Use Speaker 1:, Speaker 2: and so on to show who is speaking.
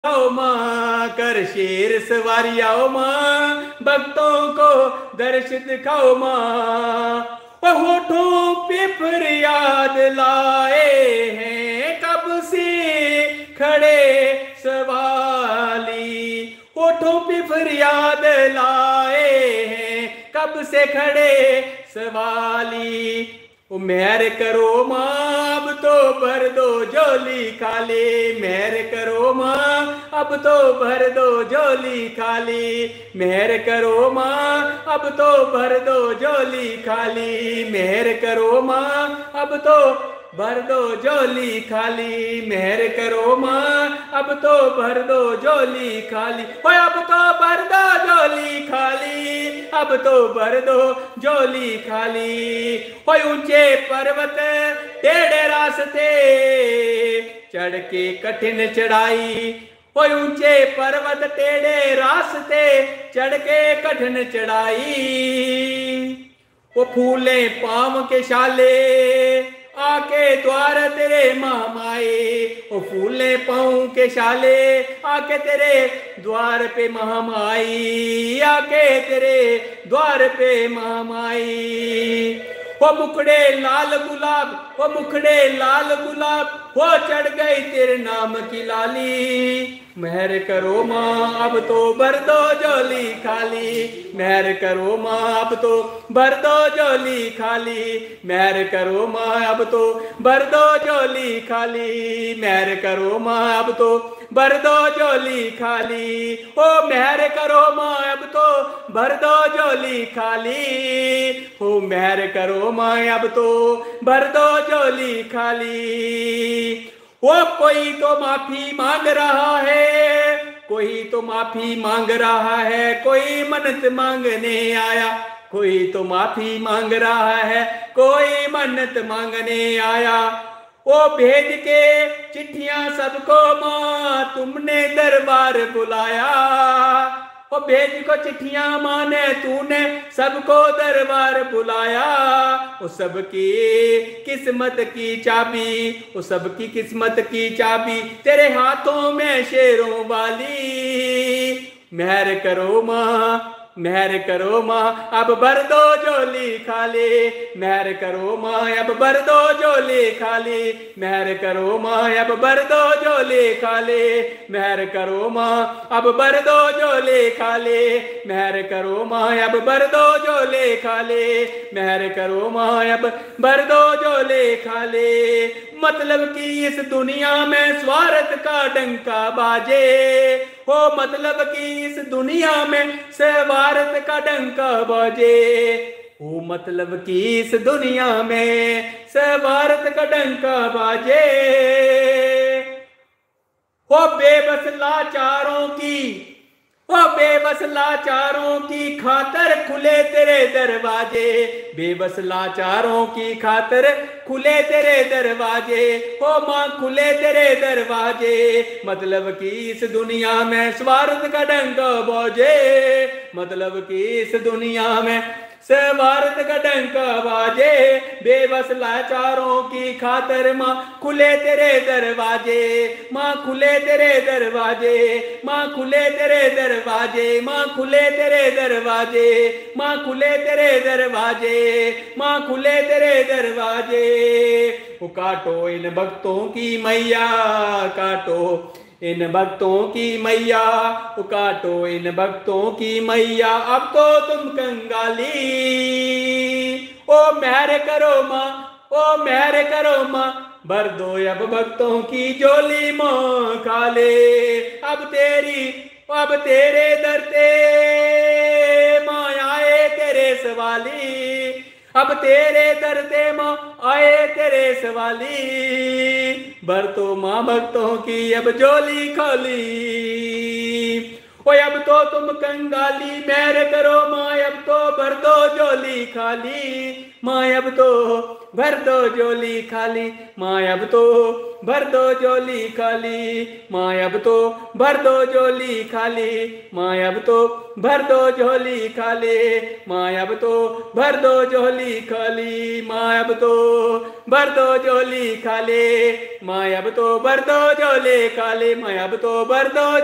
Speaker 1: आओ माँ कर शेर सवारी आओ माँ, भक्तों को दर्श दिखाओ माँ। होठों पे फरियाद लाए हैं कब से खड़े सवाली, होठों पे फरियाद लाए हैं कब से खड़े सवाली। मेहर करो माँ अब तो भर दो झोली खाली, मेहर करो माँ अब तो भर दो झोली खाली, मेहर करो माँ अब तो भर दो झोली खाली, मेहर करो माँ अब तो भर दो झोली खाली, मेहर करो माँ अब तो भर दो झोली खाली। ओए अब तो भर दो झोली खाली, अब तो भर दो झोली खाली। ओए ऊंचे पर्वत टेढ़े रास्ते चढ़ के कठिन चढ़ाई, ओए ऊंचे पर्वत टेढ़े रास्ते चढ़ के कठिन चढ़ाई। वो फूले पाँव के शाले आके द्वार तेरे महामाए, ओ फूले पाँव के शाले आके तेरे द्वार पे महामाई, आके तेरे द्वार पे महामाई। वो मुखड़े लाल गुलाब, वो मुखड़े लाल गुलाब, वो चढ़ गई तेरे नाम की लाली। मेहर करो माँ अब तो भर दो झोली खाली, मेहर करो माँ अब तो भर दो झोली खाली, मेहर करो माँ अब तो भर दो झोली खाली, मेहर करो माँ अब तो भर दो झोली खाली। ओ मेहर करो माँ अब तो भर दो झोली खाली, ओ मेहर करो माँ अब तो भर दो झोली खाली। वो कोई तो माफी मांग रहा है, कोई तो माफी मांग रहा है, कोई मन्नत मांगने आया, कोई तो माफी मांग रहा है, कोई मन्नत मांगने आया। वो भेज के चिट्ठियां सबको माँ तुमने दरबार बुलाया, वो भेज को चिट्ठियां माँ ने तूने सबको दरबार बुलाया। वो सबकी किस्मत की चाबी, वो सबकी किस्मत की चाबी तेरे हाथों में शेरों वाली। मेहर करो माँ, मेहर करो माँ अब भर दो झोली खाली, मेहर करो माँ अब भर दो झोली खाली, मेहर करो माँ अब भर दो झोली खाली, मेहर करो माँ अब भर दो झोली खाली, मेहर करो माँ अब भर दो झोली खाली, मेहर करो माँ अब भर दो झोली खाली। मतलब कि इस दुनिया में स्वार्थ का डंका बाजे, हो मतलब कि इस दुनिया में स्वार्थ का डंका बाजे, हो मतलब कि इस दुनिया में स्वार्थ का डंका बाजे। हो बेबस लाचारों की, ओ बेबस लाचारों की खातर खुले तेरे दरवाजे, बेबस लाचारों की खातर खुले तेरे दरवाजे, ओ माँ खुले तेरे दरवाजे। मतलब कि इस दुनिया में स्वार्थ का डंका बाजे, मतलब कि इस दुनिया में स्वार्थ का डंका बाजे। बेबस लाचारों की खातर माँ खुले तेरे दरवाजे, माँ खुले तेरे दरवाजे, माँ खुले तेरे दरवाजे, माँ खुले तेरे दरवाजे, माँ खुले तेरे दरवाजे, माँ खुले तेरे दरवाजे। वो काटो इन भक्तों की मैया, काटो इन भक्तों की मैया, वो काटो इन भक्तों की मैया, अब तो तुम कंगाली। ओ मेहर करो माँ, ओ मेहर करो माँ, भर दो अब भक्तों की झोली माँ खाले। अब तेरी, अब तेरे दर ते माँ आए तेरे सवाली, अब तेरे दर ते माँ आए तेरे सवाली। भर तो माँ भक्तों की अब झोली खोली। ओए अब तो तुम कंगाली मेहर करो माँ, अब तो भर दो झोली खाली माँ, अब तो भर दो झोली खाली माँ, अब तो भर दो झोली खाली माँ, अब तो भर दो झोली खाली माँ, अब तो भर दो झोली खाली माँ, अब तो भर दो झोली खाली माँ, अब तो भर दो झोली खाली माँ, अब तो भर दो झोली खाली माँ, अब तो भर दो